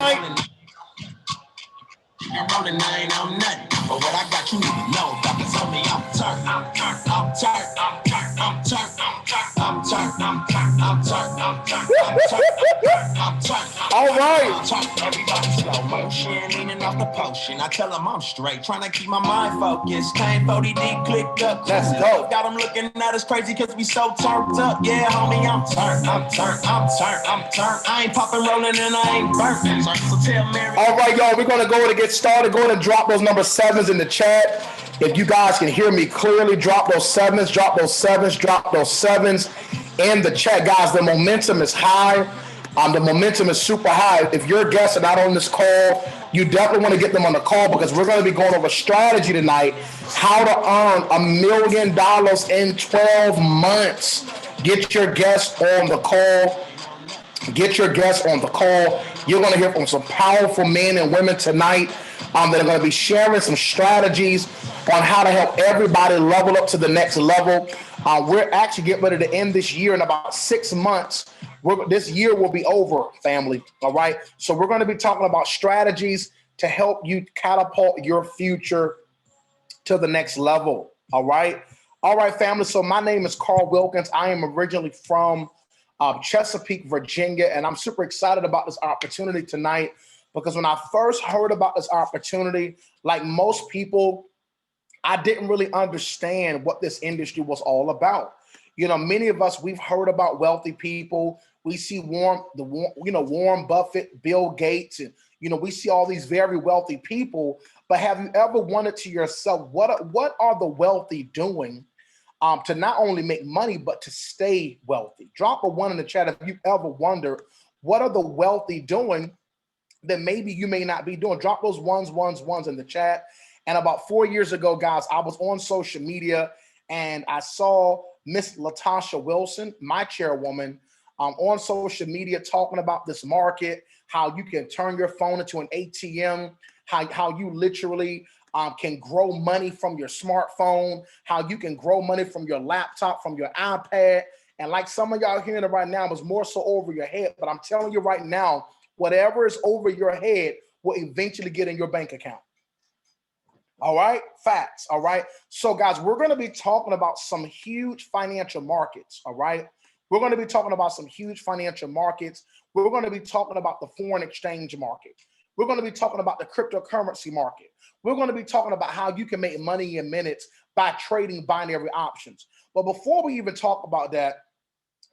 And rolling, I ain't on nothing. But what I got, you need to know. Doctor told me I'm turned, I'm turned, I'm turned, I'm turned, I'm turned, I'm turned, I'm turned, I'm turned, I'm turned, I'm turned, I'm turned. All right. Everybody slow motion, leaning off the potion. I tell them I'm straight, trying to keep my mind focused. Came 40D, clicked up. Let's go. Got them looking at us crazy because we so turned up. Yeah, homie, I'm turned, I'm turned, I'm turned, I'm turned. I ain't popping, rolling, and I ain't burnt. So tell Mary. All right, y'all, we're going to go to get started. Go ahead and drop those number 7s in the chat. If you guys can hear me clearly, drop those 7s, drop those 7s, drop those 7s in the chat. Guys, the momentum is high. The momentum is super high. If your guests are not on this call, you definitely want to get them on the call because we're going to be going over strategy tonight, how to earn $1 million in 12 months. Get your guests on the call. Get your guests on the call. You're going to hear from some powerful men and women tonight that are going to be sharing some strategies on how to help everybody level up to the next level. We're actually getting ready to end this year in about 6 months. This year will be over, family. All right. So we're going to be talking about strategies to help you catapult your future to the next level. All right. All right, family. So my name is Carl Wilkins. I am originally from Chesapeake, Virginia, and I'm super excited about this opportunity tonight because when I first heard about this opportunity, like most people, I didn't really understand what this industry was all about. You know, many of us, we've heard about wealthy people. We see Warren Buffett, Bill Gates, and, we see all these very wealthy people. But have you ever wondered to yourself, what are the wealthy doing to not only make money, but to stay wealthy? Drop a 1 in the chat if you ever wondered, what are the wealthy doing that maybe you may not be doing? Drop those ones in the chat. And about 4 years ago, guys, I was on social media and I saw Miss Latasha Wilson, my chairwoman, on social media talking about this market, how you can turn your phone into an ATM, how you literally can grow money from your smartphone, how you can grow money from your laptop, from your iPad. And like some of y'all hearing it right now, was more so over your head. But I'm telling you right now, whatever is over your head will eventually get in your bank account. All right, facts. All right. So guys, we're going to be talking about some huge financial markets. All right. We're going to be talking about some huge financial markets. We're going to be talking about the foreign exchange market. We're going to be talking about the cryptocurrency market. We're going to be talking about how you can make money in minutes by trading binary options. But before we even talk about that,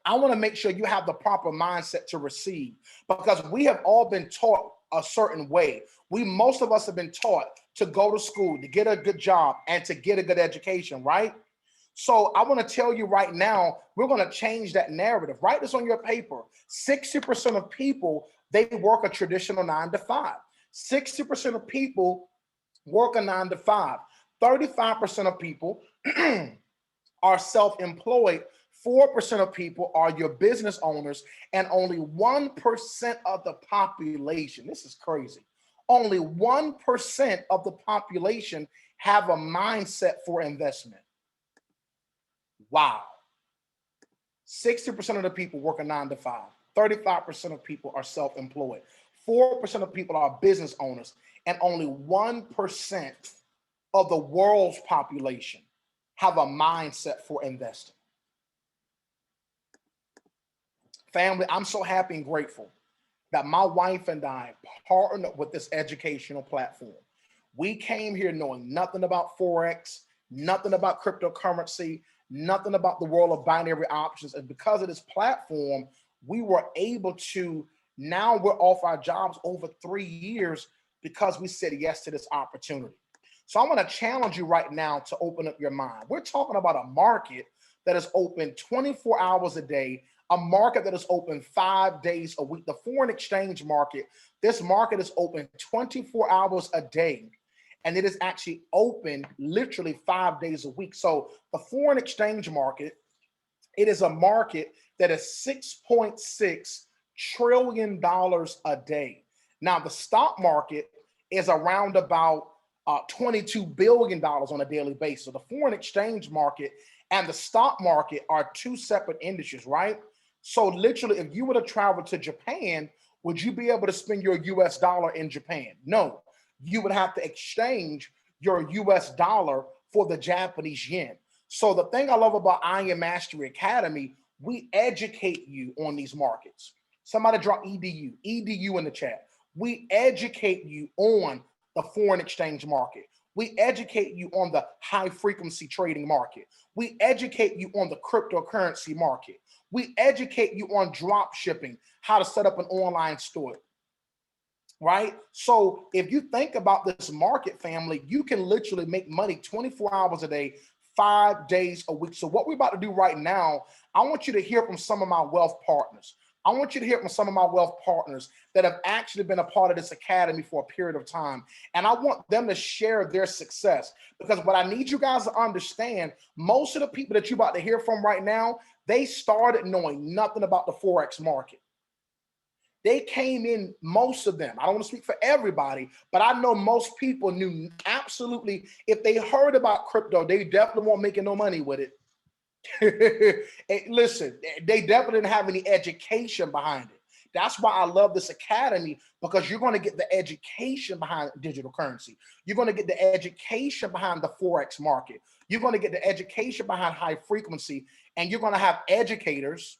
I want to make sure you have the proper mindset to receive, because we have all been taught a certain way. Most of us have been taught to go to school, to get a good job, and to get a good education, right? So I want to tell you right now, we're going to change that narrative. Write this on your paper. 60% of people, they work a traditional 9 to 5. 60% of people work a 9 to 5. 35% of people are self-employed. 4% of people are your business owners, and only 1% of the population, this is crazy, only 1% of the population have a mindset for investment. Wow. 60% of the people work a 9 to 5. 35% of people are self-employed. 4% of people are business owners, and only 1% of the world's population have a mindset for investing. Family, I'm so happy and grateful that my wife and I partnered with this educational platform. We came here knowing nothing about Forex, nothing about cryptocurrency, nothing about the world of binary options. And because of this platform, we were able to, now we're off our jobs over 3 years because we said yes to this opportunity. So I'm going to challenge you right now to open up your mind. We're talking about a market that is open 24 hours a day, a market that is open 5 days a week. The foreign exchange market, this market is open 24 hours a day, and it is actually open literally 5 days a week. So the foreign exchange market, it is a market that is $6.6 trillion a day. Now the stock market is around about $22 billion on a daily basis. So the foreign exchange market and the stock market are two separate industries, right? So literally, if you were to travel to Japan, would you be able to spend your US dollar in Japan? No, you would have to exchange your US dollar for the Japanese yen. So the thing I love about Iron Mastery Academy, we educate you on these markets. Somebody drop EDU in the chat. We educate you on the foreign exchange market. We educate you on the high frequency trading market. We educate you on the cryptocurrency market. We educate you on drop shipping, how to set up an online store, right? So if you think about this market, family, you can literally make money 24 hours a day, 5 days a week. So what we're about to do right now, I want you to hear from some of my wealth partners. I want you to hear from some of my wealth partners that have actually been a part of this academy for a period of time. And I want them to share their success, because what I need you guys to understand, most of the people that you're about to hear from right now, they started knowing nothing about the Forex market. They came in, most of them, I don't want to speak for everybody, but I know most people knew absolutely, if they heard about crypto, they definitely weren't making no money with it. Hey, listen, they definitely didn't have any education behind it. That's why I love this academy, because you're going to get the education behind digital currency. You're going to get the education behind the Forex market. You're going to get the education behind high frequency, and you're going to have educators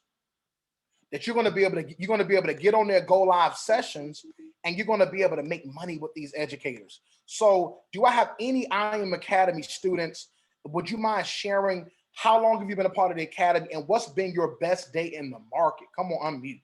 that you're going to be able to get on their go live sessions, and you're going to be able to make money with these educators. So do I have any IM Academy students? Would you mind sharing how long have you been a part of the academy, and what's been your best day in the market? Come on, unmute.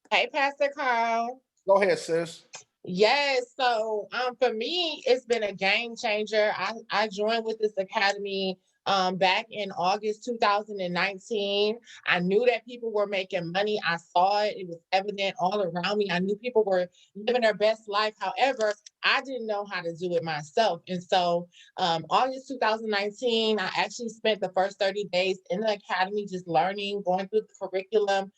Hey, Pastor Carl. Go ahead, sis. Yes, so for me, it's been a game changer. I joined with this academy back in August 2019. I knew that people were making money. I saw it. It was evident all around me. I knew people were living their best life. However, I didn't know how to do it myself. And so August 2019, I actually spent the first 30 days in the academy just learning, going through the curriculum.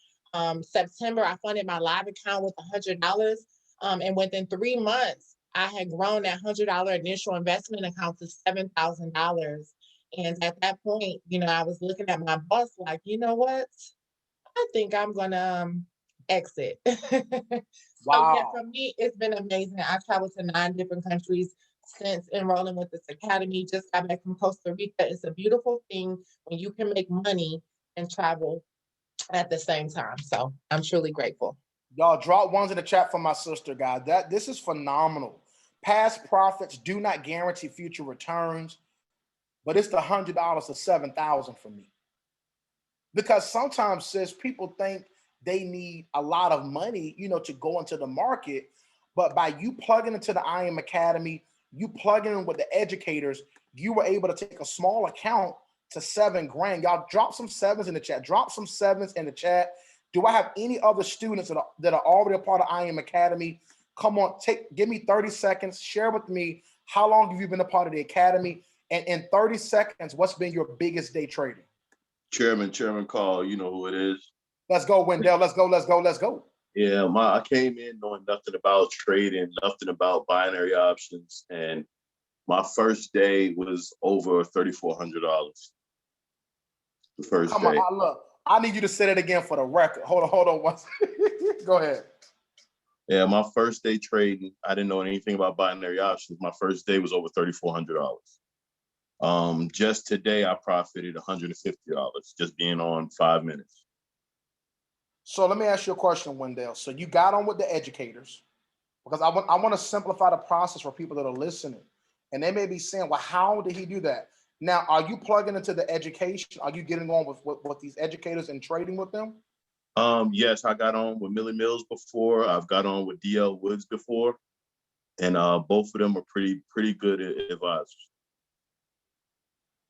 September, I funded my live account with $100. And within 3 months, I had grown that $100 initial investment account to $7,000. And at that point, I was looking at my boss like, you know what? I think I'm gonna exit. So yeah, Wow. for me, it's been amazing. I've traveled to 9 different countries since enrolling with this academy. Just got back from Costa Rica. It's a beautiful thing when you can make money and travel at the same time. So I'm truly grateful. Y'all drop ones in the chat for my sister, guys. This is phenomenal. Past profits do not guarantee future returns, but it's the $100 to 7,000 for me. Because sometimes, sis, people think they need a lot of money, to go into the market. But by you plugging into the IM Academy, you plugging in with the educators, you were able to take a small account to $7 grand. Y'all drop some sevens in the chat. Drop some sevens in the chat. Do I have any other students that are already a part of IM Academy? Come on, give me 30 seconds. Share with me, how long have you been a part of the academy? And in 30 seconds, what's been your biggest day trading? Chairman Carl, you know who it is. Let's go, Wendell. Let's go. Yeah, I came in knowing nothing about trading, nothing about binary options, and my first day was over $3,400. The first Come day. on, look. I need you to say it again for the record. Hold on one second. Go ahead. Yeah, my first day trading, I didn't know anything about binary options. My first day was over $3,400. Just today, I profited $150 just being on 5 minutes. So let me ask you a question, Wendell. So you got on with the educators, because I want to simplify the process for people that are listening. And they may be saying, well, how did he do that? Now, are you plugging into the education? Are you getting on with these educators and trading with them? Yes, I got on with Millie Mills before. I've got on with DL Woods before. And both of them are pretty good advisors.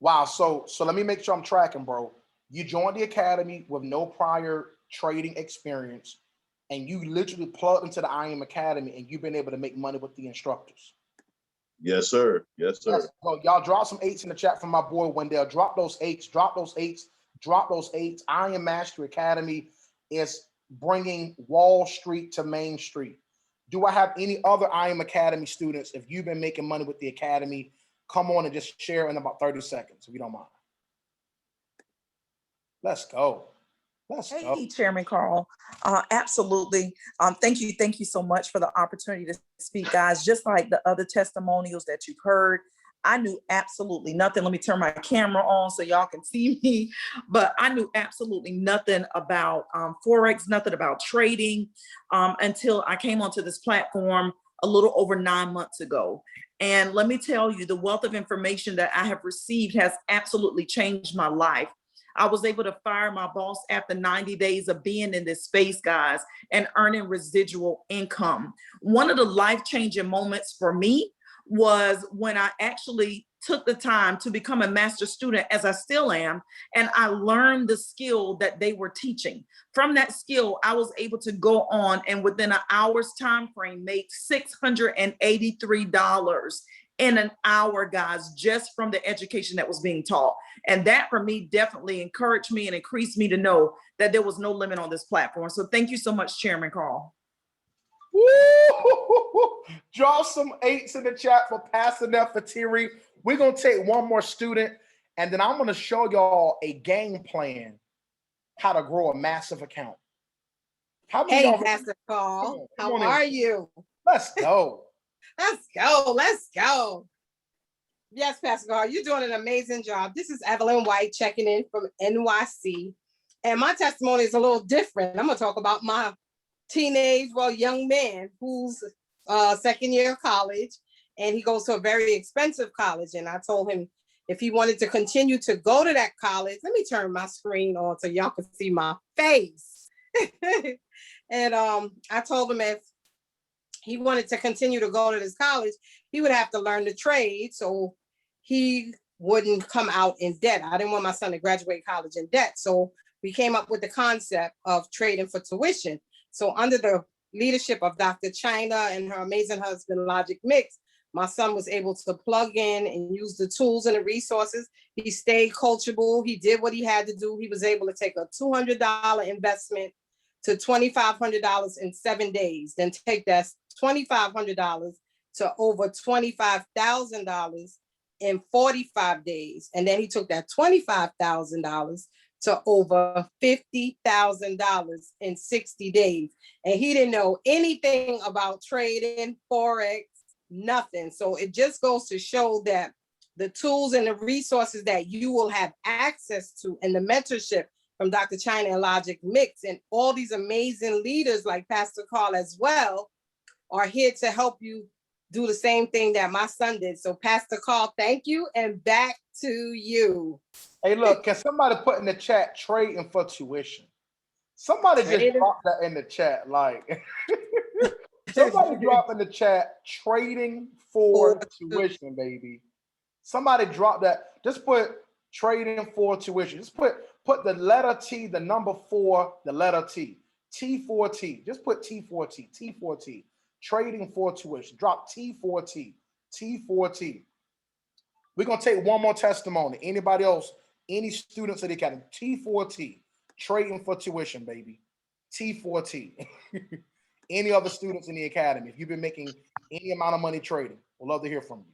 Wow. So let me make sure I'm tracking, bro. You joined the academy with no prior trading experience, and you literally plugged into the IM Academy, and you've been able to make money with the instructors. Yes, sir. Yes, sir. Yes. So y'all drop some 8s in the chat from my boy Wendell. Drop those 8s. Drop those 8s. Drop those 8s. IM Mastery Academy is bringing Wall Street to Main Street. Do I have any other IM Academy students? If you've been making money with the academy, come on and just share in about 30 seconds, if you don't mind. Let's go. Let's go. Hey, Chairman Carl. Absolutely. Thank you so much for the opportunity to speak, guys. Just like the other testimonials that you've heard, I knew absolutely nothing. Let me turn my camera on so y'all can see me. But I knew absolutely nothing about Forex, nothing about trading until I came onto this platform a little over 9 months ago. And let me tell you, the wealth of information that I have received has absolutely changed my life. I was able to fire my boss after 90 days of being in this space, guys, and earning residual income. One of the life-changing moments for me was when I actually took the time to become a master student, as I still am, and I learned the skill that they were teaching. From that skill, I was able to go on and within an hour's time frame make $683 in an hour, guys, just from the education that was being taught. And that for me definitely encouraged me and increased me to know that there was no limit on this platform. So thank you so much, Chairman Carl. Woo! Drop some 8s in the chat for Pastor Nefertiri. We're going to take one more student, and then I'm going to show y'all a game plan how to grow a massive account. How many hey, Pastor Carl, how are you? Let's go. Let's go. Let's go. Yes, Pastor Carl, you're doing an amazing job. This is Evelyn White checking in from NYC. And my testimony is a little different. I'm going to talk about my young man who's second year of college, and he goes to a very expensive college. And I told him if he wanted to continue to go to that college, let me turn my screen on so y'all can see my face. And I told him if he wanted to continue to go to this college, he would have to learn the trade so he wouldn't come out in debt. I didn't want my son to graduate college in debt. So we came up with the concept of trading for tuition. So under the leadership of Dr. China and her amazing husband, Logic Mix, my son was able to plug in and use the tools and the resources. He stayed coachable. He did what he had to do. He was able to take a $200 investment to $2,500 in 7 days, then take that $2,500 to over $25,000 in 45 days. And then he took that $25,000 to over $50,000 in 60 days. And he didn't know anything about trading, Forex, nothing. So it just goes to show that the tools and the resources that you will have access to and the mentorship from Dr. China and Logic Mix and all these amazing leaders like Pastor Carl as well are here to help you do the same thing that my son did. So Pastor Carl, thank you, and back to you. Hey, look, can somebody put in the chat trading for tuition? Somebody just drop that in the chat. Like, somebody drop in the chat trading for tuition, baby. Somebody drop that. Just put trading for tuition. Just put the letter T, the number 4, the letter T. T4T. Just put T4T. T4T. Trading for tuition. Drop T4T. T4T. We're going to take one more testimony. Anybody else? Any students of the academy? T4T. Trading for tuition, baby. T4T. Any other students in the academy? If you've been making any amount of money trading, we'd love to hear from you.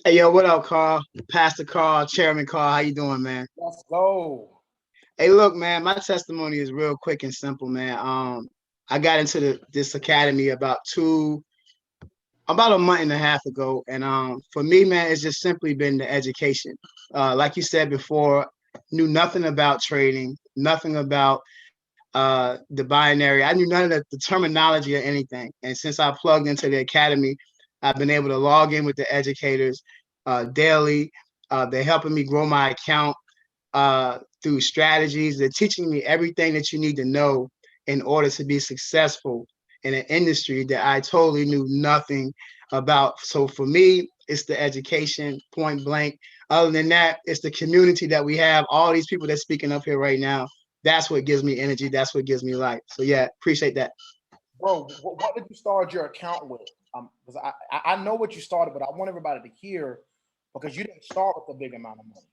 Hey, yo, what up, Carl? Pastor Carl, Chairman Carl, how you doing, man? Let's go. Hey, look, man, my testimony is real quick and simple, man. I got into this academy about a month and a half ago. And for me, man, it's just simply been the education. Like you said before, knew nothing about trading, nothing about the binary. I knew none of the terminology or anything. And since I plugged into the academy, I've been able to log in with the educators daily. They're helping me grow my account through strategies. They're teaching me everything that you need to know in order to be successful in an industry that I totally knew nothing about. So for me, it's the education, point blank. Other than that, it's the community that we have. All these people that's speaking up here right now. That's what gives me energy. That's what gives me life. So yeah, appreciate that. Bro, what did you start your account with? Because I know what you started, but I want everybody to hear, because you didn't start with a big amount of money.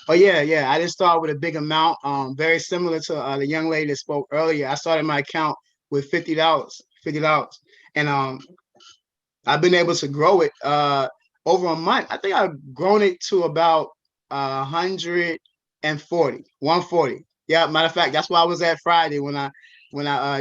Oh yeah. I didn't start with a big amount. Very similar to the young lady that spoke earlier. I started my account with $50. And I've been able to grow it over a month. I think I've grown it to about 140. Yeah, matter of fact, that's why I was at Friday when I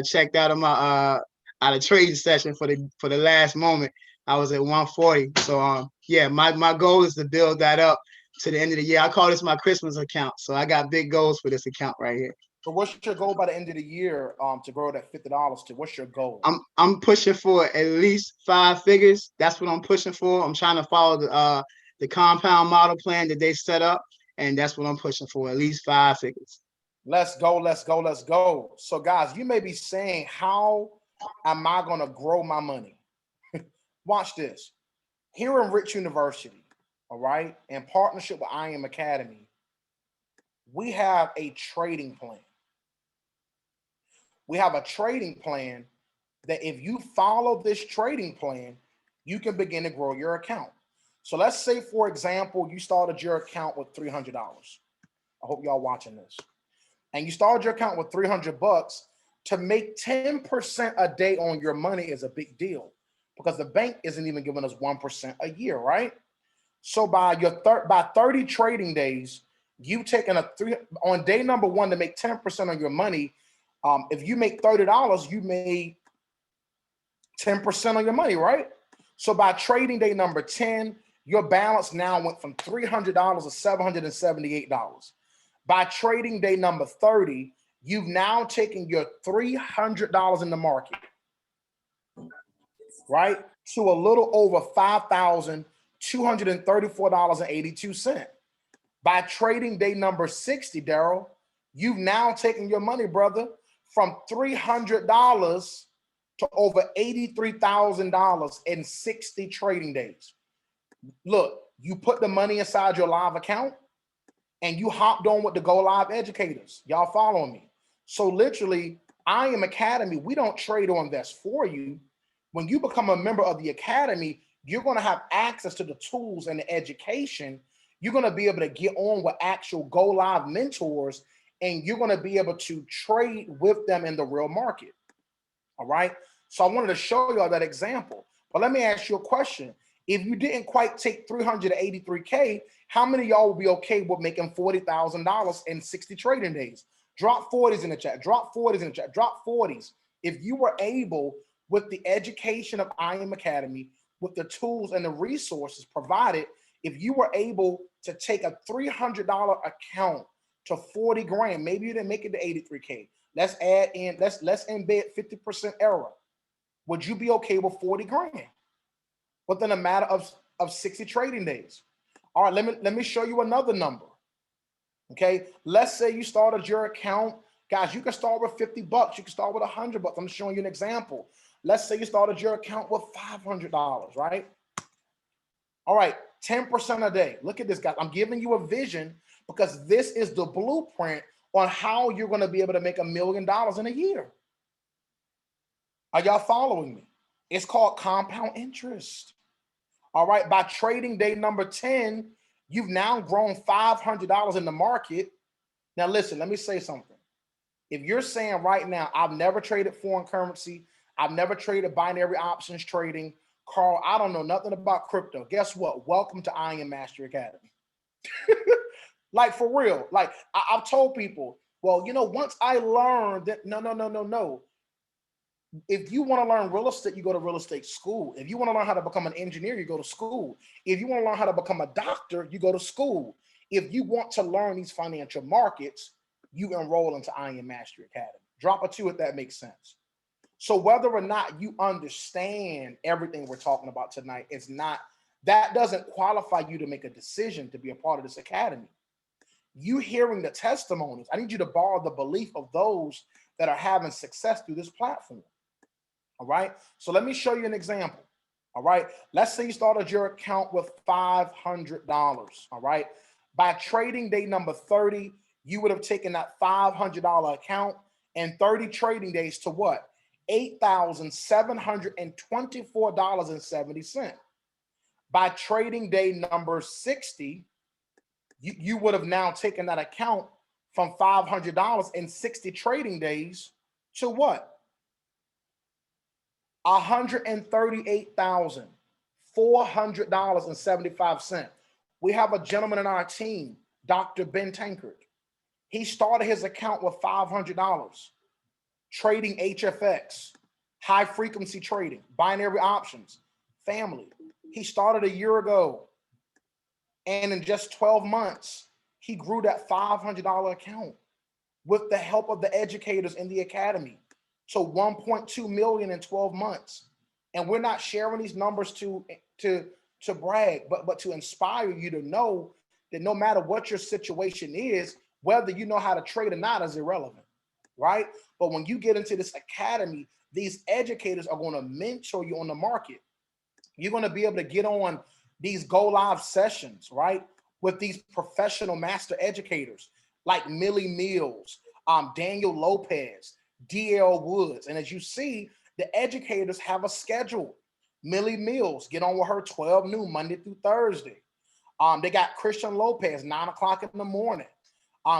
checked out of my out of trading session for the last moment. I was at 140. So yeah, my goal is to build that up to the end of the year. I call this my Christmas account. So I got big goals for this account right here. So what's your goal by the end of the year to grow that $50 to? What's your goal? I'm pushing for at least 5 figures. That's what I'm pushing for. I'm trying to follow the compound model plan that they set up, and that's what I'm pushing for, at least 5 figures. Let's go, let's go, let's go. So guys, you may be saying, how am I going to grow my money? Watch this. Here in Rich University, all right, in partnership with I Am Academy, we have a trading plan. We have a trading plan that if you follow this trading plan, you can begin to grow your account. So let's say, for example, you started your account with $300. I hope y'all watching this. And you started your account with $300. To make 10% a day on your money is a big deal because the bank isn't even giving us 1% a year, right? So by 30 trading days, you've taken on day number one to make 10% on your money. If you make $30, you made 10% on your money, right? So by trading day number 10, your balance now went from $300 to $778. By trading day number 30, you've now taken your $300 in the market, right, to a little over $5,234.82. By trading day number 60, Daryl, you've now taken your money, brother, from $300 to over $83,000 in 60 trading days. Look, you put the money inside your live account and you hopped on with the Go Live educators. Y'all following me? So literally, I Am Academy, we don't trade or invest for you. When you become a member of the Academy, you're going to have access to the tools and the education. You're going to be able to get on with actual Go Live mentors, and you're going to be able to trade with them in the real market. All right. So I wanted to show y'all that example. But let me ask you a question. If you didn't quite take 383K, how many of y'all would be okay with making $40,000 in 60 trading days? Drop 40s in the chat. Drop 40s in the chat. Drop 40s. If you were able, with the education of I Am Academy, with the tools and the resources provided, if you were able to take a $300 account to 40 grand, maybe you didn't make it to 83K. Let's add in, let's embed 50% error. Would you be okay with 40 grand within a matter of 60 trading days? All right, let me show you another number. Okay, let's say you started your account. Guys, you can start with $50. You can start with $100. I'm showing you an example. Let's say you started your account with $500, right? All right, 10% a day. Look at this, guys. I'm giving you a vision because this is the blueprint on how you're going to be able to make $1 million in a year. Are y'all following me? It's called compound interest. All right, by trading day number 10, you've now grown $500 in the market. Now listen, let me say something. If you're saying right now, I've never traded foreign currency, I've never traded binary options trading, Carl, I don't know nothing about crypto. Guess what? Welcome to I Am Mastery Academy. Like, for real. Like, I've told people, well, you know, once I learned that, no. If you want to learn real estate, you go to real estate school. If you want to learn how to become an engineer, you go to school. If you want to learn how to become a doctor, you go to school. If you want to learn these financial markets, you enroll into I Am Mastery Academy. Drop a 2 if that makes sense. So whether or not you understand everything we're talking about tonight, that doesn't qualify you to make a decision to be a part of this academy. You hearing the testimonies, I need you to borrow the belief of those that are having success through this platform. All right. So let me show you an example. All right. Let's say you started your account with $500. All right. By trading day number 30, you would have taken that $500 account and 30 trading days to what? $8,724.70. By trading day number 60, you would have now taken that account from $500 in 60 trading days to what? $138,400.75. We have a gentleman in our team, Dr. Ben Tankard. He started his account with $500, trading HFX, high frequency trading, binary options, family. He started a year ago. And in just 12 months, he grew that $500 account with the help of the educators in the academy. So 1.2 million in 12 months. And we're not sharing these numbers to brag, but to inspire you to know that no matter what your situation is, whether you know how to trade or not is irrelevant, right? But when you get into this academy, these educators are going to mentor you on the market. You're going to be able to get on these go live sessions, right? With these professional master educators like Millie Mills, Daniel Lopez, DL Woods. And as you see, the educators have a schedule. Millie Mills, get on with her 12 noon, Monday through Thursday. They got Christian Lopez, 9 o'clock in the morning.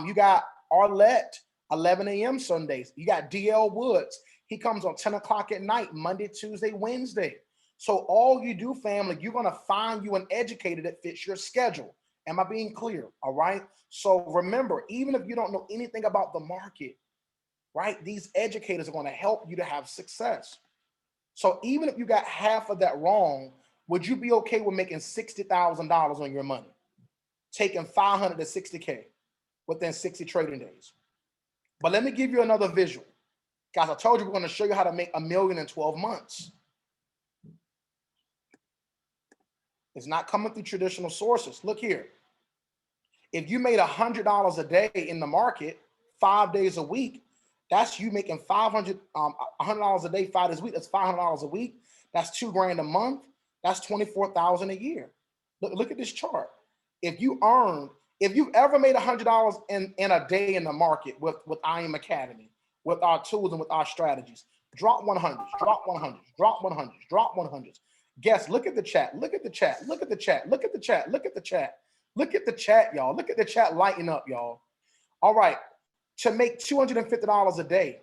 You got Arlette, 11 a.m. Sundays. You got DL Woods. He comes on 10 o'clock at night, Monday, Tuesday, Wednesday. So all you do, family, you're going to find you an educator that fits your schedule. Am I being clear? All right. So remember, even if you don't know anything about the market, right, these educators are going to help you to have success. So even if you got half of that wrong, would you be okay with making $60,000 on your money? Taking 500 to 60K within 60 trading days. But let me give you another visual. Guys, I told you we're going to show you how to make $1 million in 12 months. It's not coming through traditional sources. Look here. If you made $100 a day in the market, 5 days a week, that's you making $100 a day, 5 days a week. That's $500 a week. That's $2,000 a month. That's $24,000 a year. Look at this chart. If you've ever made $100 in a day in the market with I Am Academy, with our tools and with our strategies, drop 100, drop 100, drop 100, drop 100. Guess, look at the chat, look at the chat, look at the chat, look at the chat, look at the chat, look at the chat, y'all. Look at the chat lighting up, y'all. All right, to make $250 a day,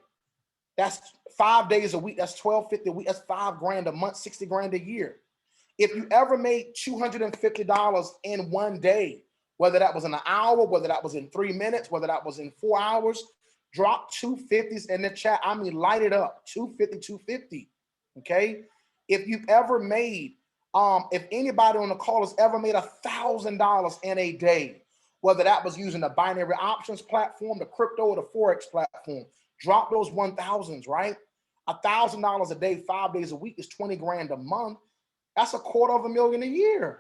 that's 5 days a week, that's $1,250 a week, that's $5,000 a month, $60,000 a year. If you ever made $250 in one day, whether that was in an hour, whether that was in 3 minutes, whether that was in 4 hours, drop 250s in the chat. I mean, light it up, 250, 250, okay? If you've ever made, if anybody on the call has ever made $1,000 in a day, whether that was using the binary options platform, the crypto, or the Forex platform, drop those 1,000s, right? $1,000 a day, 5 days a week is $20,000 a month. That's $250,000 a year.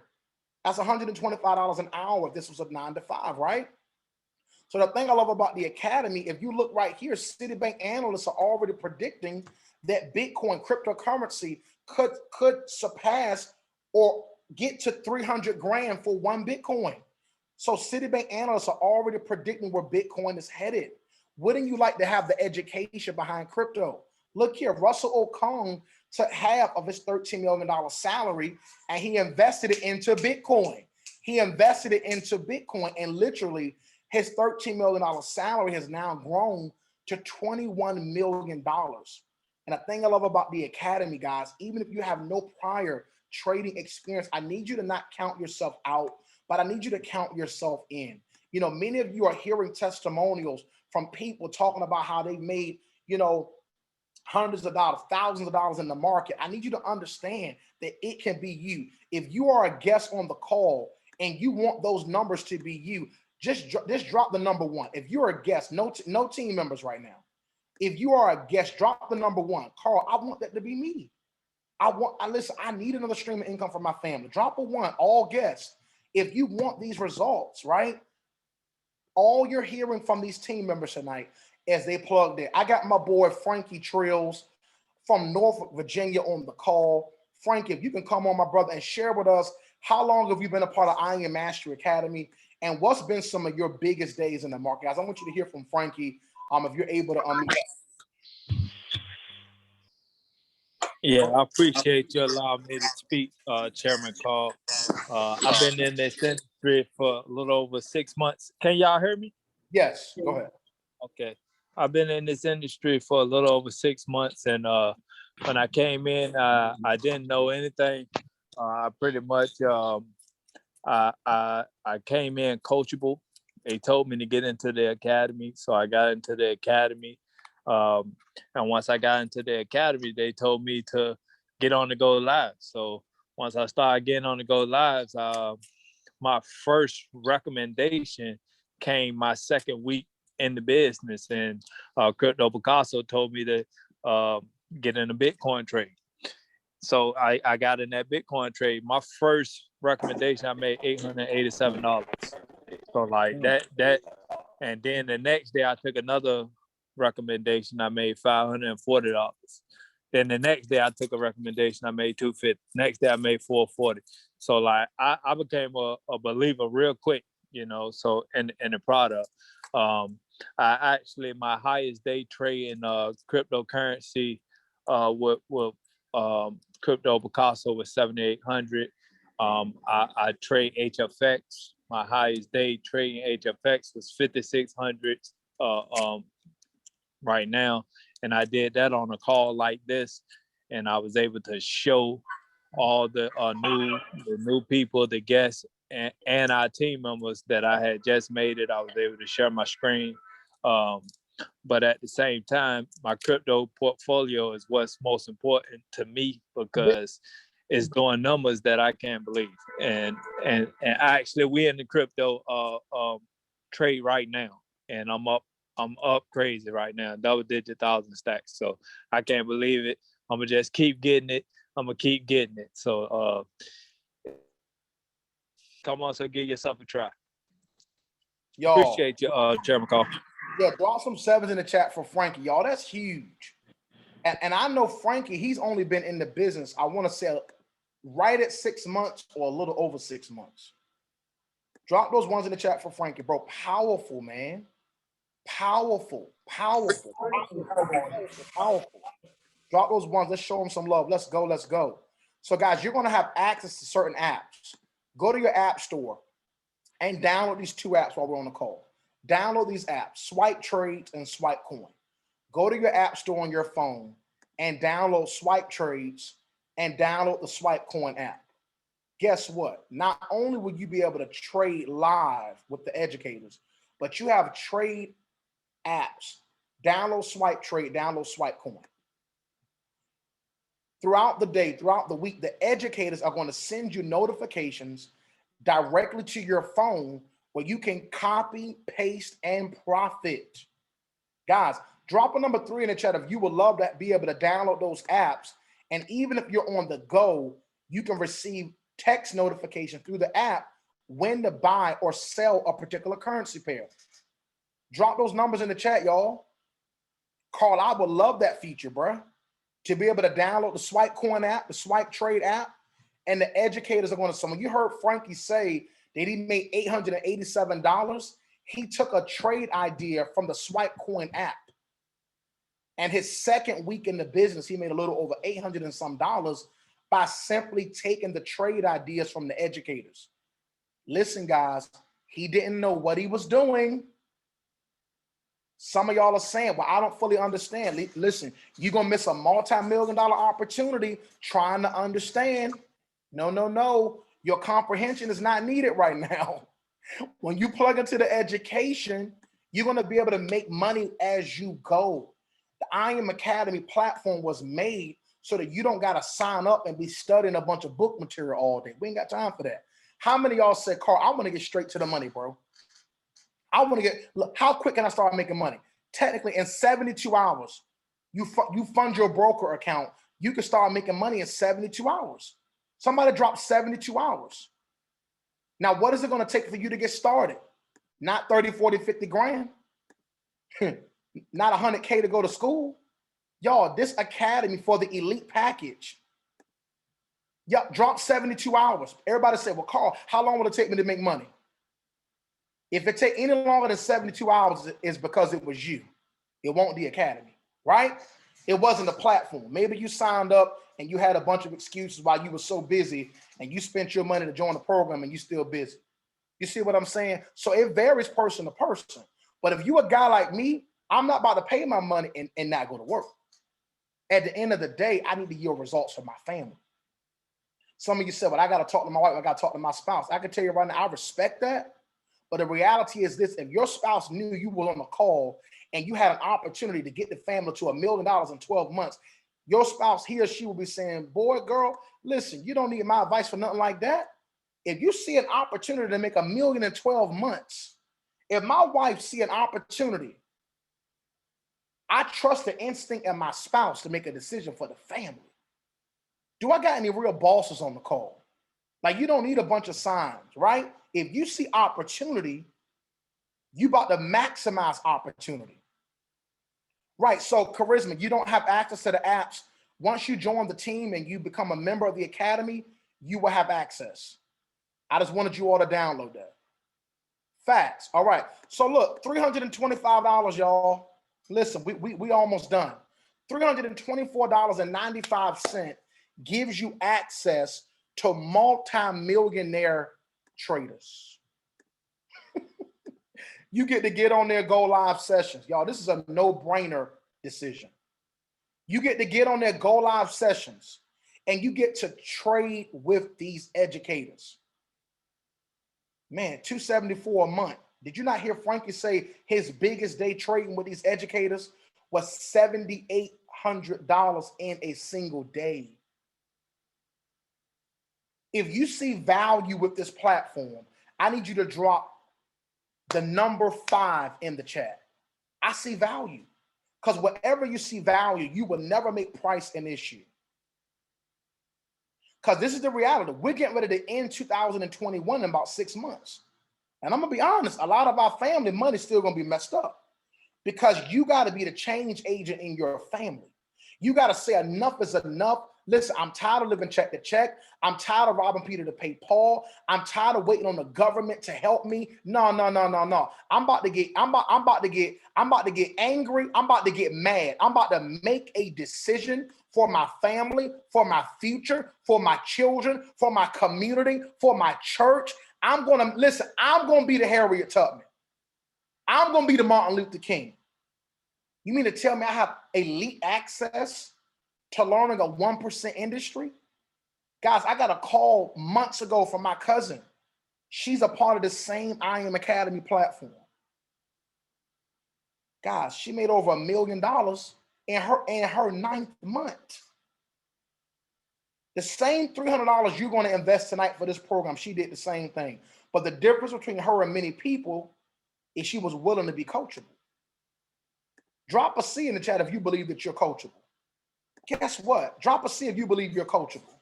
That's $125 an hour if this was a 9 to 5, right? So the thing I love about the academy, if you look right here, Citibank analysts are already predicting that Bitcoin cryptocurrency could surpass or get to 300 grand for one Bitcoin. So Citibank analysts are already predicting where Bitcoin is headed. Wouldn't you like to have the education behind crypto? Look here, Russell Okung took half of his $13 million salary and he invested it into Bitcoin. He invested it into Bitcoin, and literally his $13 million salary has now grown to $21 million. And the thing I love about the academy, guys, even if you have no prior trading experience, I need you to not count yourself out, but I need you to count yourself in. You know, many of you are hearing testimonials from people talking about how they made, you know, hundreds of dollars, thousands of dollars in the market. I need you to understand that it can be you. If you are a guest on the call and you want those numbers to be you, just drop the number 1. If you're a guest, no team members right now. If you are a guest, drop the number 1. Carl, I want that to be me. Listen, I need another stream of income for my family. Drop a 1, all guests. If you want these results, right? All you're hearing from these team members tonight as they plugged in. I got my boy Frankie Trills from Norfolk, Virginia on the call. Frankie, if you can come on, my brother, and share with us, how long have you been a part of I Am Mastery Academy, and what's been some of your biggest days in the market? Guys, I want you to hear from Frankie, if you're able to unmute. Yeah, I appreciate you allowing me to speak, Chairman Carl. I've been in this industry for a little over 6 months. Can y'all hear me? Yes, go ahead. Okay. I've been in this industry for a little over 6 months, and when I came in, I didn't know anything. I pretty much I came in coachable. They told me to get into the academy, so I got into the academy. And once I got into the academy, they told me to get on the go live. So once I started getting on the go lives, my first recommendation came my second week in the business, and Crypto Picasso told me to get in a Bitcoin trade. So I got in that Bitcoin trade. My first recommendation, I made $887. So like that, and then the next day I took another recommendation. I made $540. Then the next day I took a recommendation. I made $250. Next day I made $440. So like I became a believer real quick, you know. So in the product, I actually my highest day trade in cryptocurrency with Crypto Picasso was 7,800. I trade HFX. My highest day trading HFX was 5,600 right now, and I did that on a call like this, and I was able to show all the new people, the guests, and our team members that I had just made it. I was able to share my screen. But at the same time, my crypto portfolio is what's most important to me because it's doing numbers that I can't believe. And actually, we in the crypto trade right now, and I'm up crazy right now, double-digit thousand stacks. So I can't believe it. I'm gonna just keep getting it. I'm gonna keep getting it. So come on, so give yourself a try. Y'all, Appreciate you, Chairman Call. yeah, drop some sevens in the chat for Frankie, y'all. That's huge. And I know Frankie, he's only been in the business, I want to say right at 6 months or a little over 6 months. Drop those ones in the chat for Frankie, bro. Powerful, man. Powerful. Drop those ones. Let's show them some love. Let's go. Let's go. So, guys, you're going to have access to certain apps. Go to your app store and download these two apps while we're on the call. Download these apps, Swipe Trades and Swipe Coin. Go to your app store on your phone and download Swipe Trades and download the Swipe Coin app. Guess what? Not only will you be able to trade live with the educators, but you have trade apps. Download Swipe Trade, download Swipe Coin. Throughout the day, throughout the week, the educators are going to send you notifications directly to your phone where you can copy, paste, and profit. Guys, drop a number 3 in the chat if you would love to be able to download those apps. And even if you're on the go, you can receive text notification through the app when to buy or sell a particular currency pair. Drop those numbers in the chat, y'all. Carl, I would love that feature, bruh. To be able to download the Swipe Coin app, the Swipe Trade app, and the educators are going to, so when you heard Frankie say that he made $887, he took a trade idea from the Swipe Coin app. And his second week in the business, he made a little over $800 and some by simply taking the trade ideas from the educators. Listen, guys, he didn't know what he was doing. Some of y'all are saying, well, I don't fully understand. Listen, you're going to miss a multi-million-dollar opportunity trying to understand. No. Your comprehension is not needed right now. When you plug into the education, you're going to be able to make money as you go. The I Am Academy platform was made so that you don't got to sign up and be studying a bunch of book material all day. We ain't got time for that. How many of y'all said, Carl, I want to get straight to the money, bro? I want to get, look, how quick can I start making money? Technically, in 72 hours, you fund your broker account, you can start making money in 72 hours. Somebody dropped 72 hours. Now, what is it going to take for you to get started? Not 30, 40, 50 grand. Not 100K to go to school. Y'all, this academy for the elite package. Yep, drop 72 hours. Everybody said, well, Carl, how long will it take me to make money? If it take any longer than 72 hours, it's because it was you. It won't the academy, right? It wasn't the platform. Maybe you signed up and you had a bunch of excuses while you were so busy and you spent your money to join the program and you're still busy. You see what I'm saying? So it varies person to person. But if you a guy like me, I'm not about to pay my money and not go to work. At the end of the day, I need to yield results for my family. Some of you said, well, I got to talk to my wife. I got to talk to my spouse. I can tell you right now, I respect that. But the reality is this: if your spouse knew you were on the call and you had an opportunity to get the family to $1 million in 12 months, your spouse, he or she will be saying, boy, girl, listen, you don't need my advice for nothing like that. If you see an opportunity to make $1 million in 12 months, if my wife see an opportunity, I trust the instinct of my spouse to make a decision for the family. Do I got any real bosses on the call? Like, you don't need a bunch of signs, right? If you see opportunity, you about to maximize opportunity. Right, so Charisma, you don't have access to the apps. Once you join the team and you become a member of the academy, you will have access. I just wanted you all to download that. Facts. All right. So look, $325, y'all. Listen, we almost done. $324.95 gives you access to multi-millionaire traders. You get on their go live sessions. Y'all, this is a no-brainer decision. You get on their go live sessions and you get to trade with these educators. Man, $274 a month. Did you not hear Frankie say his biggest day trading with these educators was $7,800 in a single day? If you see value with this platform, I need you to drop the number 5 in the chat. I see value. Because wherever you see value, you will never make price an issue. Because this is the reality. We're getting ready to end 2021 in about 6 months. And I'm going to be honest, a lot of our family money is still going to be messed up. Because you got to be the change agent in your family. You got to say enough is enough. Listen, I'm tired of living check to check. I'm tired of robbing Peter to pay Paul. I'm tired of waiting on the government to help me. No. I'm about to get angry. I'm about to get mad. I'm about to make a decision for my family, for my future, for my children, for my community, for my church. I'm going to be the Harriet Tubman. I'm going to be the Martin Luther King. You mean to tell me I have elite access to learning a 1% industry? Guys, I got a call months ago from my cousin. She's a part of the same I Am Academy platform. Guys, she made over $1 million in her 9th month. The same $300 you're going to invest tonight for this program, she did the same thing. But the difference between her and many people is she was willing to be coachable. Drop a C in the chat if you believe that you're coachable. Guess what? Drop a C if you believe you're coachable.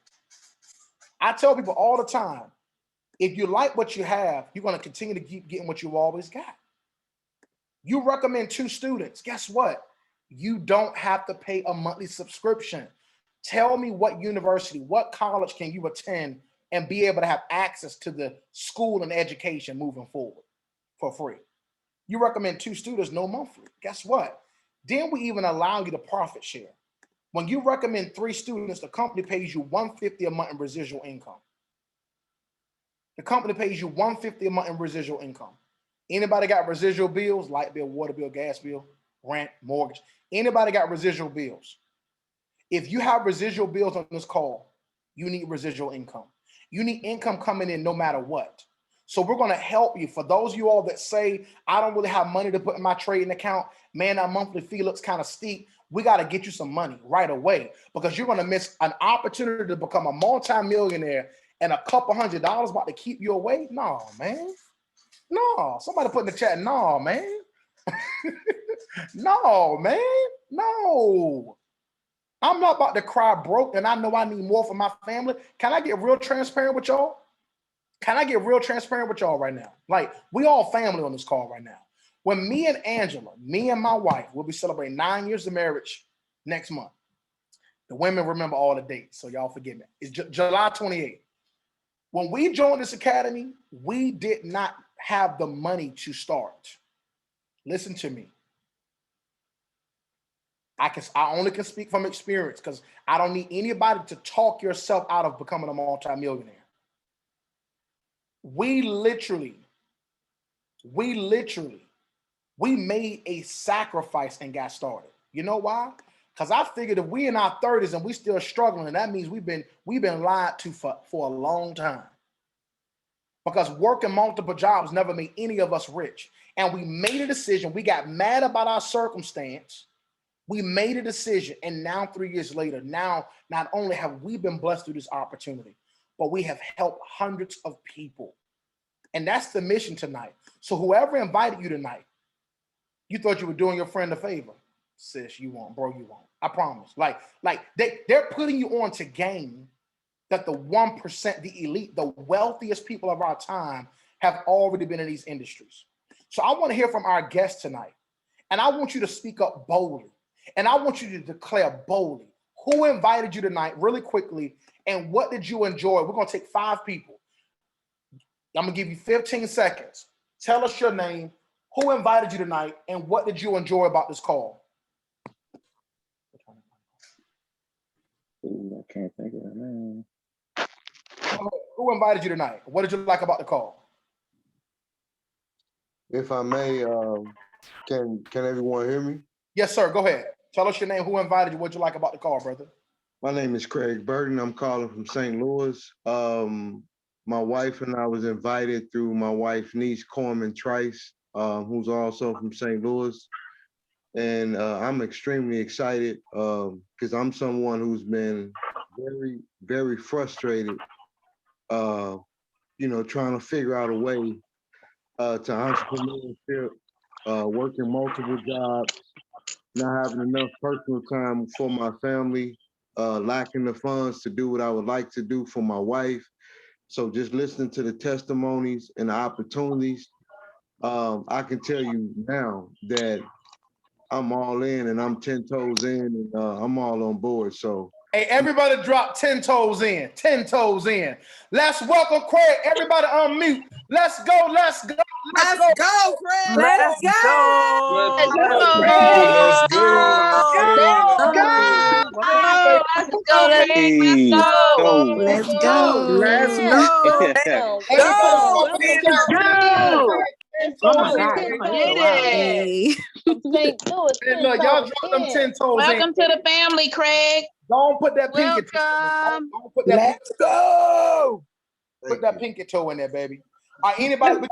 I tell people all the time, if you like what you have, you're going to continue to keep getting what you've always got. You recommend 2 students. Guess what? You don't have to pay a monthly subscription. Tell me what university, what college can you attend and be able to have access to the school and education moving forward for free. You recommend 2 students, no monthly. Guess what? Then we even allow you to profit share. When you recommend 3 students, the company pays you $150 a month in residual income. The company pays you $150 a month in residual income. Anybody got residual bills, light bill, water bill, gas bill, rent, mortgage? Anybody got residual bills? If you have residual bills on this call, you need residual income. You need income coming in no matter what. So we're going to help you. For those of you all that say, I don't really have money to put in my trading account, man, that monthly fee looks kind of steep. We got to get you some money right away because you're going to miss an opportunity to become a multi-millionaire and a couple $100 about to keep you away. No, man. No. Somebody put in the chat, no, man. No, man. No. I'm not about to cry broke and I know I need more for my family. Can I get real transparent with y'all? Can I get real transparent with y'all right now? Like, we all family on this call right now. When me and Angela, me and my wife, will be celebrating 9 years of marriage next month. The women remember all the dates, so y'all forgive me. It's July 28th. When we joined this academy, we did not have the money to start. Listen to me. I only can speak from experience because I don't need anybody to talk yourself out of becoming a multimillionaire. We made a sacrifice and got started. You know why? Because I figured if we in our 30s and we still struggling, that means we've been lied to for a long time. because working multiple jobs never made any of us rich. And we made a decision. We got mad about our circumstance. We made a decision. And now 3 years later, now not only have we been blessed through this opportunity, but we have helped hundreds of people. And that's the mission tonight. So whoever invited you tonight, you thought you were doing your friend a favor. Sis, you won't, bro, you won't. I promise. Like they're putting you on to gain that the 1%, the elite, the wealthiest people of our time have already been in these industries. So I want to hear from our guests tonight. And I want you to speak up boldly. And I want you to declare boldly who invited you tonight really quickly and what did you enjoy? We're going to take 5 people. I'm going to give you 15 seconds. Tell us your name, who invited you tonight, and what did you enjoy about this call? Ooh, I can't think of it, man. Who invited you tonight? What did you like about the call? If I may, can everyone hear me? Yes, sir. Go ahead. Tell us your name, who invited you, what you like about the call, brother? My name is Craig Burton. I'm calling from St. Louis. My wife and I was invited through my wife's niece, Corman Trice, who's also from St. Louis. And I'm extremely excited because I'm someone who's been very, very frustrated, trying to figure out a way to entrepreneurship, working multiple jobs, not having enough personal time for my family, lacking the funds to do what I would like to do for my wife. So just listening to the testimonies and the opportunities, I can tell you now that I'm all in and I'm 10 toes in and I'm all on board. So hey, everybody drop 10 toes in, 10 toes in. Let's welcome Craig. Everybody unmute. Let's go, let's go, let's go. Go, Craig. Let's go. Let's go. go. Let's Let's go. Let's go. Let's Let's go. go. Let's go. Oh my God, come on, Get chill out. Hey. St. Louis. And look, y'all drop them 10 toes Welcome in. to the family, Craig. Don't put that pinky toe. Welcome. Don't put that Let's go. put that pinky toe in there, baby. All right, anybody?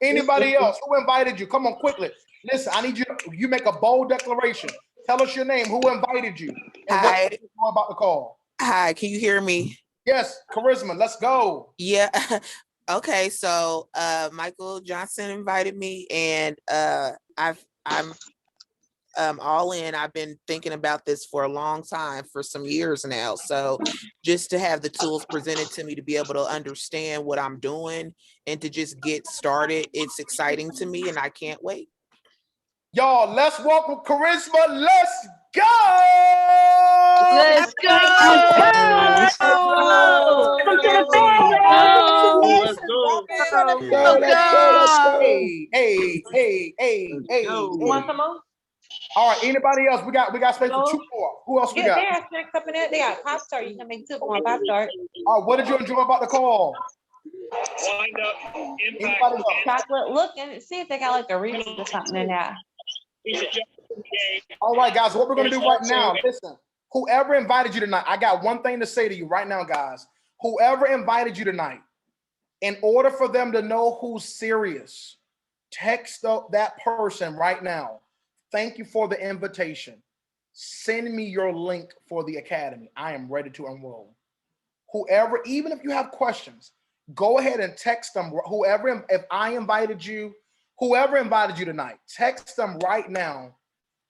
Anybody else? Who invited you? Come on, quickly. Listen, I need you. You make a bold declaration. Tell us your name. Who invited you? And what Hi. you know about the call? Hi, can you hear me? Yes, Charisma. Let's go. Yeah. Okay, so Michael Johnson invited me, and I'm all in. I've been thinking about this for a long time, for some years now. So just to have the tools presented to me to be able to understand what I'm doing and to just get started, it's exciting to me, and I can't wait. Y'all, let's welcome Charisma. Let's go. Let's go. Let's go. Welcome to the family. Let's go. Let's go. Hey. Want some more? All right, anybody else? We got space for 2 more. Who else we got? There's snacks up in there. They got Pop-Tart. You can make 2 for 1 Pop-Tart. All right, what did you enjoy about the call? Anybody else? Chocolate. Look and see if they got like a Reese's or something in there. All right, guys, what we're going to do right now, listen, whoever invited you tonight, I got one thing to say to you right now, guys. Whoever invited you tonight, in order for them to know who's serious, text that person right now. Thank you for the invitation. Send me your link for the academy. I am ready to enroll. Whoever, even if you have questions, go ahead and text them. Whoever, if I invited you, whoever invited you tonight, text them right now.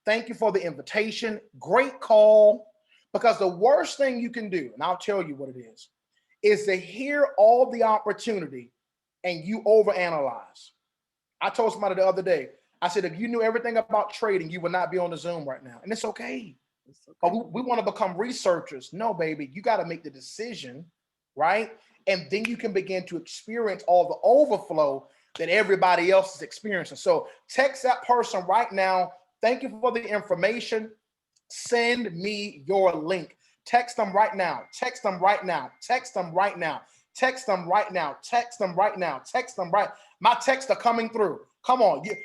Thank you for the invitation. Great call. Because the worst thing you can do, and I'll tell you what it is to hear all the opportunity and you overanalyze. I told somebody the other day, I said, if you knew everything about trading, you would not be on the Zoom right now. And it's okay. But we want to become researchers. No, baby, you got to make the decision, right? And then you can begin to experience all the overflow that everybody else is experiencing. So text that person right now. Thank you for the information. Send me your link. Text them right now. Text them right now. Text them right now. Text them right now. Text them right now. Text them right. My texts are coming through. Come on. You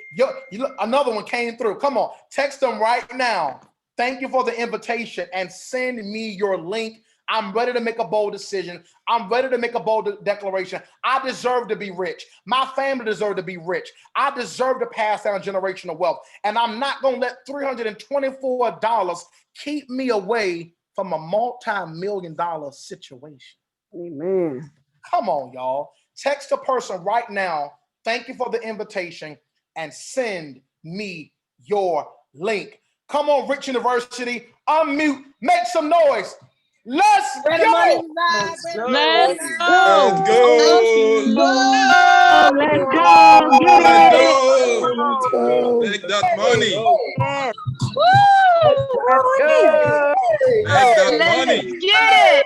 look, another one came through. Come on. Text them right now. Thank you for the invitation and send me your link. I'm ready to make a bold decision. I'm ready to make a bold declaration. I deserve to be rich. My family deserves to be rich. I deserve to pass down generational wealth. And I'm not going to let $324 keep me away from a multi-million-dollar situation. Amen. Come on, y'all. Text a person right now. Thank you for the invitation and send me your link. Come on, Rich University. Unmute. Make some noise. Let's go. Let's go. Let's Go. go. Let's go. Get Let's it. go. Make that money. Yes. Let's Woo! go. Make that Let's money. get it.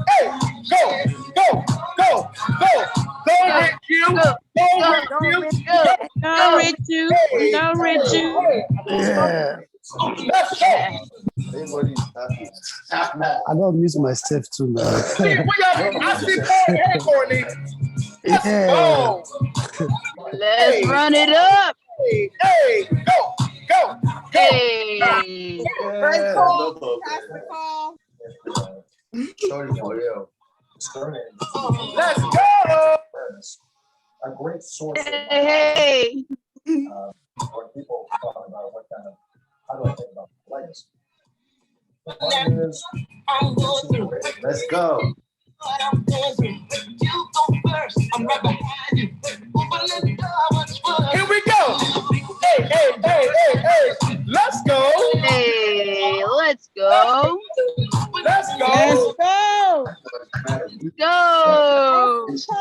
Hey. Go. Don't hit you. Don't hit you. Go, Rich you. Go, Rich you. Yeah. Let's go. I don't use myself too much. I see Courtney. Hey, Courtney. Let's go. Let's run it up. Hey, go. Hey. Great call, Pastor Call. Let's go. A great source of Hey. when people talk about what kind of, how do I think about legacy? One is, let's go. Here we go. Hey. Let's go. Hey, let's go. Let's go. Go. See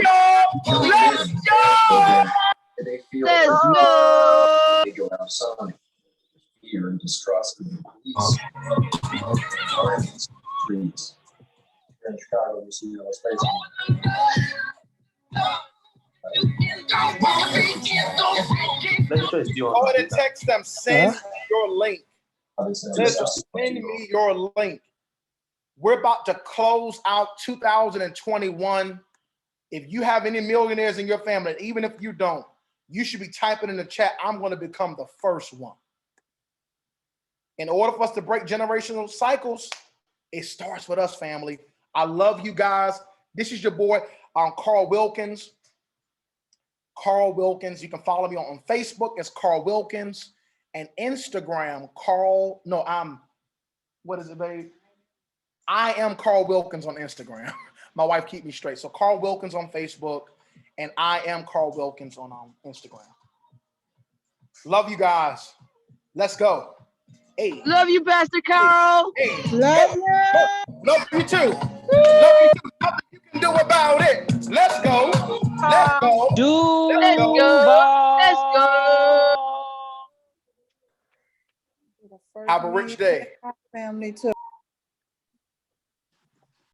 y'all. Let's go. Let's go. They go outside. Fear and distrust and police. Trees. Here in Chicago, you see those spaces. Go ahead and text them. Send your link. Listen, send me your link. We're about to close out 2021. If you have any millionaires in your family, even if you don't, you should be typing in the chat, I'm going to become the first one. In order for us to break generational cycles, it starts with us, family. I love you guys. This is your boy, Carl Wilkins. Carl Wilkins. You can follow me on Facebook as Carl Wilkins and Instagram, what is it, babe? I am Carl Wilkins on Instagram. My wife keep me straight. So Carl Wilkins on Facebook and I am Carl Wilkins on Instagram. Love you guys. Let's go. Hey. Love you, Pastor Carl. Hey. Love you. Love you too. Love you too. Nothing you can do about it. Let's go. Let's go. Let's go. Let's go. Have a rich day. Family too.